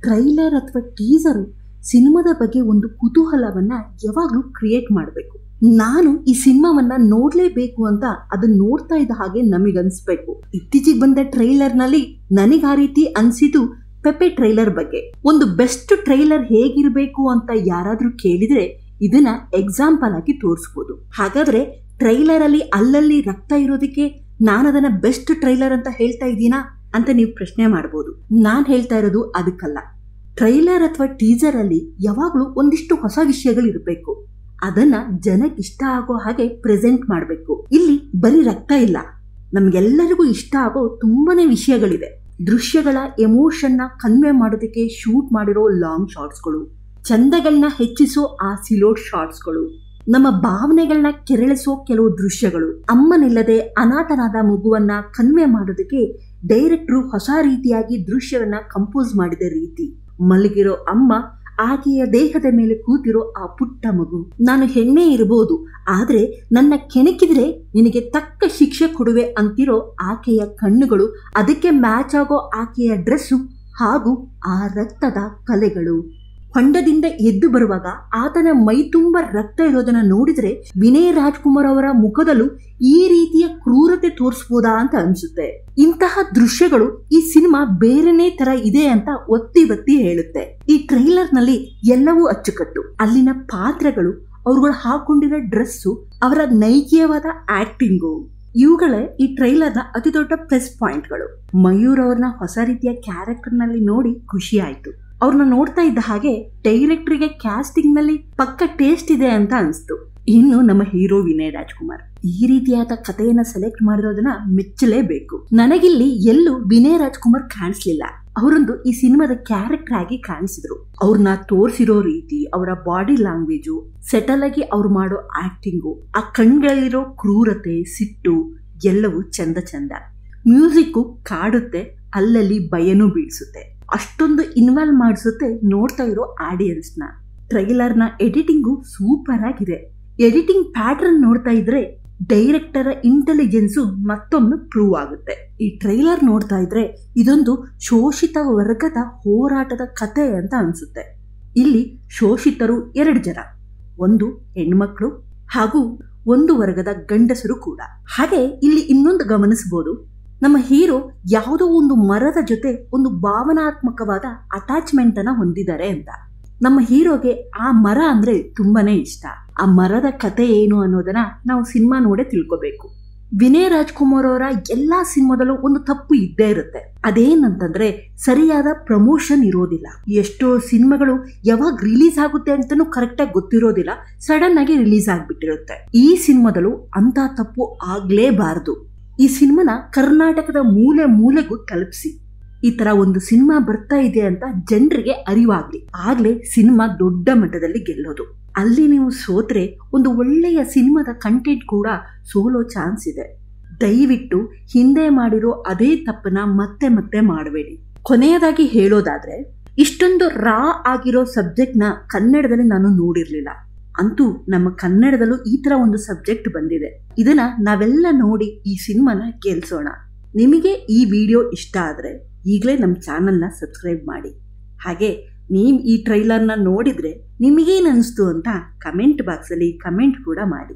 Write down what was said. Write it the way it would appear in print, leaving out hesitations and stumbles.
Trailer ಅಥವಾ teaser ಸಿನಿಮಾದ ಬಗ್ಗೆ ಒಂದು ಕುತೂಹಲವನ್ನ ಯಾವಾಗಲೂ ಕ್ರಿಯೇಟ್ ಮಾಡಬೇಕು. ನಾನು ಈ ಸಿನಿಮಾವನ್ನ ನೋಡ್ಲೇಬೇಕು ಅಂತ ಅದನ್ನ ನೋಡ್ತಾ ಇದ್ದ ಹಾಗೆ ನಮಗನ್ಸ್ಬೇಕು. ಇತ್ತೀಚೆಗೆ ಬಂದ ಟ್ರೈಲರ್ ನಲ್ಲಿ ನನಗೆ ಆ ರೀತಿ ಅನ್ಸಿದ್ದು ಪೆಪೆ ಟ್ರೈಲರ್ ಬಗ್ಗೆ. ಒಂದು ಬೆಸ್ಟ್ ಟ್ರೈಲರ್ ಹೇಗಿರ್ಬೇಕು ಅಂತ ಯಾರಾದ್ರೂ ಕೇಳಿದ್ರೆ ಇದನ್ನ ಎಕ್ಸಾಂಪಲ್ ಆಗಿ ತೋರಿಸ್ಬೋದು. ಹಾಗಾದ್ರೆ ಟ್ರೈಲರ್ ಅಲ್ಲಿ ಅಲ್ಲಲ್ಲಿ ರಕ್ತ ಇರೋದಕ್ಕೆ ನಾನು ಅದನ್ನ ಬೆಸ್ಟ್ ಟ್ರೈಲರ್ ಅಂತ ಹೇಳ್ತಾ ಇದ್ದೀನಾ ಅಂತ ನೀವು ಪ್ರಶ್ನೆ ಮಾಡಬಹುದು. ನಾನ್ ಹೇಳ್ತಾ ಇರೋದು ಅದಕ್ಕಲ್ಲ. ಟ್ರೈಲರ್ ಅಥವಾ ಟೀಸರ್ ಅಲ್ಲಿ ಯಾವಾಗ್ಲೂ ಒಂದಿಷ್ಟು ಹೊಸ ವಿಷಯಗಳು ಇರಬೇಕು. ಅದನ್ನ ಜನಕ್ಕೆ ಇಷ್ಟ ಆಗೋ ಹಾಗೆ ಪ್ರೆಸೆಂಟ್ ಮಾಡಬೇಕು. ಇಲ್ಲಿ ಬರೀ ರಕ್ತ ಇಲ್ಲ, ನಮ್ಗೆಲ್ಲರಿಗೂ ಇಷ್ಟ ಆಗೋ ತುಂಬಾನೇ ವಿಷಯಗಳಿದೆ. ದೃಶ್ಯಗಳ ಎಮೋಷನ್ ನ ಕನ್ವೆ ಮಾಡೋದಕ್ಕೆ ಶೂಟ್ ಮಾಡಿರೋ ಲಾಂಗ್ ಶಾರ್ಟ್ಸ್ಗಳು, ಚಂದಗಳನ್ನ ಹೆಚ್ಚಿಸೋ ಆ ಸಿಲೋಟ್ ಶಾರ್ಟ್ಸ್ಗಳು, ನಮ್ಮ ಭಾವನೆಗಳನ್ನ ಕೆರಳಿಸೋ ಕೆಲವು ದೃಶ್ಯಗಳು, ಅಮ್ಮನಿಲ್ಲದೆ ಅನಾಥನಾದ ಮಗುವನ್ನ ಕನ್ವೆ ಮಾಡೋದಕ್ಕೆ ಡೈರೆಕ್ಟ್ರು ಹೊಸ ರೀತಿಯಾಗಿ ದೃಶ್ಯವನ್ನ ಕಂಪೋಸ್ ಮಾಡಿದ ರೀತಿ, ಮಲಗಿರೋ ಅಮ್ಮ, ಆಕೆಯ ದೇಹದ ಮೇಲೆ ಕೂತಿರೋ ಆ ಪುಟ್ಟ ಮಗು, ನಾನು ಹೆಣ್ಣೆ ಇರಬಹುದು ಆದ್ರೆ ನನ್ನ ಕೆಣಕಿದ್ರೆ ನಿನಗೆ ತಕ್ಕ ಶಿಕ್ಷೆ ಕೊಡುವೆ ಅಂತಿರೋ ಆಕೆಯ ಕಣ್ಣುಗಳು, ಅದಕ್ಕೆ ಮ್ಯಾಚ್ ಆಗೋ ಆಕೆಯ ಡ್ರೆಸ್ಸು ಹಾಗೂ ಆ ರಕ್ತದ ಕಲೆಗಳು. ಹೊಂಡದಿಂದ ಎದ್ದು ಬರುವಾಗ ಆತನ ಮೈ ತುಂಬ ರಕ್ತ ಇರೋದನ್ನ ನೋಡಿದ್ರೆ ವಿನಯ್ ರಾಜ್ಕುಮಾರ್ ಅವರ ಮುಖದಲ್ಲೂ ಈ ರೀತಿಯ ಕ್ರೂರತೆ ತೋರಿಸಬಹುದಾ ಅಂತ ಅನ್ಸುತ್ತೆ. ಇಂತಹ ದೃಶ್ಯಗಳು ಈ ಸಿನಿಮಾ ಬೇರೆನೇ ತರ ಇದೆ ಅಂತ ಒತ್ತಿ ಹೇಳುತ್ತೆ. ಈ ಟ್ರೈಲರ್ ನಲ್ಲಿ ಎಲ್ಲವೂ ಅಚ್ಚುಕಟ್ಟು. ಅಲ್ಲಿನ ಪಾತ್ರಗಳು, ಅವ್ರುಗಳು ಹಾಕೊಂಡಿರೋ ಡ್ರೆಸ್ಸು, ಅವರ ನೈಜವಾದ ಆಕ್ಟಿಂಗು, ಇವುಗಳೇ ಈ ಟ್ರೈಲರ್ ನ ಅತಿ ದೊಡ್ಡ ಪ್ಲಸ್ ಪಾಯಿಂಟ್ಗಳು. ಮಯೂರ್ ಅವ್ರನ್ನ ಹೊಸ ರೀತಿಯ ಕ್ಯಾರೆಕ್ಟರ್ ನಲ್ಲಿ ನೋಡಿ ಖುಷಿ ಆಯ್ತು. ಅವ್ರನ್ನ ನೋಡ್ತಾ ಇದ್ದ ಹಾಗೆ ಡೈರೆಕ್ಟರ್ಗೆ ಕ್ಯಾಸ್ಟಿಂಗ್ ನಲ್ಲಿ ಪಕ್ಕ ಟೇಸ್ಟ್ ಇದೆ ಅಂತ ಅನ್ಸ್ತು. ಇನ್ನು ನಮ್ಮ ಹೀರೋ ವಿನಯ್ ರಾಜ್ಕುಮಾರ್ ಈ ರೀತಿಯಾದ ಕಥೆಯನ್ನ ಸೆಲೆಕ್ಟ್ ಮಾಡಿರೋದನ್ನ ಮೆಚ್ಚಲೇಬೇಕು. ನನಗಿಲ್ಲಿ ಎಲ್ಲೂ ವಿನಯ್ ರಾಜ್ಕುಮಾರ್ ಕಾಣಿಸ್ಲಿಲ್ಲ. ಅವರೊಂದು ಈ ಸಿನಿಮಾದ ಕ್ಯಾರೆಕ್ಟರ್ ಆಗಿ ಕಾಣಿಸಿದ್ರು. ಅವ್ರನ್ನ ತೋರಿಸಿರೋ ರೀತಿ, ಅವರ ಬಾಡಿ ಲ್ಯಾಂಗ್ವೇಜು, ಸೆಟಲ್ ಆಗಿ ಅವ್ರು ಮಾಡೋ ಆಕ್ಟಿಂಗು, ಆ ಕಣ್ಗಳಲ್ಲಿರೋ ಕ್ರೂರತೆ, ಸಿಟ್ಟು ಎಲ್ಲವೂ ಚಂದ. ಮ್ಯೂಸಿಕ್ಕು ಕಾಡುತ್ತೆ, ಅಲ್ಲಲ್ಲಿ ಭಯನೂ ಬೀಳಿಸುತ್ತೆ. ಅಷ್ಟೊಂದು ಇನ್ವಾಲ್ವ್ ಮಾಡಿಸುತ್ತೆ ನೋಡ್ತಾ ಇರೋ ಆಡಿಯನ್ಸ್ನ. ಟ್ರೈಲರ್ನ ಎಡಿಟಿಂಗು ಸೂಪರ್ ಆಗಿದೆ. ಎಡಿಟಿಂಗ್ ಪ್ಯಾಟರ್ನ್ ನೋಡ್ತಾ ಇದ್ರೆ ಡೈರೆಕ್ಟರ್ ಇಂಟೆಲಿಜೆನ್ಸು ಮತ್ತೊಮ್ಮೆ ಪ್ರೂವ್ ಆಗುತ್ತೆ. ಈ ಟ್ರೈಲರ್ ನೋಡ್ತಾ ಇದ್ರೆ ಇದೊಂದು ಶೋಷಿತ ವರ್ಗದ ಹೋರಾಟದ ಕಥೆ ಅಂತ ಅನ್ಸುತ್ತೆ. ಇಲ್ಲಿ ಶೋಷಿತರು 2 ಜನ, ಒಂದು ಹೆಣ್ಮಕ್ಳು ಹಾಗೂ ಒಂದು ವರ್ಗದ ಗಂಡಸರು ಕೂಡ. ಹಾಗೆ ಇಲ್ಲಿ ಇನ್ನೊಂದು ಗಮನಿಸಬಹುದು, ನಮ್ಮ ಹೀರೋ ಯಾವುದೋ ಒಂದು ಮರದ ಜೊತೆ ಒಂದು ಭಾವನಾತ್ಮಕವಾದ ಅಟ್ಯಾಚ್ಮೆಂಟ್ ಅನ್ನ ಹೊಂದಿದ್ದಾರೆ ಅಂತ. ನಮ್ಮ ಹೀರೋಗೆ ಆ ಮರ ಅಂದ್ರೆ ತುಂಬಾನೇ ಇಷ್ಟ. ಆ ಮರದ ಕತೆ ಏನು ಅನ್ನೋದನ್ನ ನಾವು ಸಿನಿಮಾ ನೋಡೇ ತಿಳ್ಕೋಬೇಕು. ವಿನಯ್ ರಾಜ್ಕುಮಾರ್ ಅವರ ಎಲ್ಲಾ ಸಿನಿಮಾದಲ್ಲೂ ಒಂದು ತಪ್ಪು ಇದ್ದೇ ಇರುತ್ತೆ. ಅದೇನಂತಂದ್ರೆ ಸರಿಯಾದ ಪ್ರಮೋಷನ್ ಇರೋದಿಲ್ಲ. ಎಷ್ಟೋ ಸಿನಿಮಾಗಳು ಯಾವಾಗ ರಿಲೀಸ್ ಆಗುತ್ತೆ ಅಂತಾನೂ ಕರೆಕ್ಟ್ ಆಗಿ ಗೊತ್ತಿರೋದಿಲ್ಲ, ಸಡನ್ ಆಗಿ ರಿಲೀಸ್ ಆಗ್ಬಿಟ್ಟಿರುತ್ತೆ. ಈ ಸಿನಿಮಾದಲ್ಲೂ ಅಂತ ತಪ್ಪು ಆಗ್ಲೇಬಾರದು. ಈ ಸಿನಿಮಾನ ಕರ್ನಾಟಕದ ಮೂಲೆ ಮೂಲೆಗೂ ತಲುಪಿಸಿ. ಈ ತರ ಒಂದು ಸಿನಿಮಾ ಬರ್ತಾ ಇದೆ ಅಂತ ಜನರಿಗೆ ಅರಿವಾಗ್ಲಿ, ಆಗ್ಲೇ ಸಿನಿಮಾ ದೊಡ್ಡ ಮಟ್ಟದಲ್ಲಿ ಗೆಲ್ಲೋದು. ಅಲ್ಲಿ ನೀವು ಸೋತ್ರೆ ಒಂದು ಒಳ್ಳೆಯ ಸಿನಿಮಾದ ಕಂಟೆಂಟ್ ಕೂಡ ಸೋಲೋ ಚಾನ್ಸ್ ಇದೆ. ದಯವಿಟ್ಟು ಹಿಂದೆ ಮಾಡಿರೋ ಅದೇ ತಪ್ಪನ್ನ ಮತ್ತೆ ಮಾಡಬೇಡಿ. ಕೊನೆಯದಾಗಿ ಹೇಳೋದಾದ್ರೆ, ಇಷ್ಟೊಂದು ರಾ ಆಗಿರೋ ಸಬ್ಜೆಕ್ಟ್ ನ ಕನ್ನಡದಲ್ಲಿ ನಾನು ನೋಡಿರ್ಲಿಲ್ಲ. ಅಂತೂ ನಮ್ಮ ಕನ್ನಡದಲ್ಲೂ ಈ ತರ ಒಂದು ಸಬ್ಜೆಕ್ಟ್ ಬಂದಿದೆ. ಇದನ್ನ ನಾವೆಲ್ಲ ನೋಡಿ ಈ ಸಿನಿಮಾನ ಗೆಲ್ಸೋಣ. ನಿಮಗೆ ಈ ವಿಡಿಯೋ ಇಷ್ಟ ಆದ್ರೆ ಈಗಲೇ ನಮ್ಮ ಚಾನಲ್ನ ಸಬ್ಸ್ಕ್ರೈಬ್ ಮಾಡಿ. ಹಾಗೆ ನೀವು ಈ ಟ್ರೈಲರ್ನ ನೋಡಿದ್ರೆ ನಿಮಗೇನು ಅನಿಸ್ತು ಅಂತ ಕಮೆಂಟ್ ಬಾಕ್ಸಲ್ಲಿ ಕಮೆಂಟ್ ಕೂಡ ಮಾಡಿ.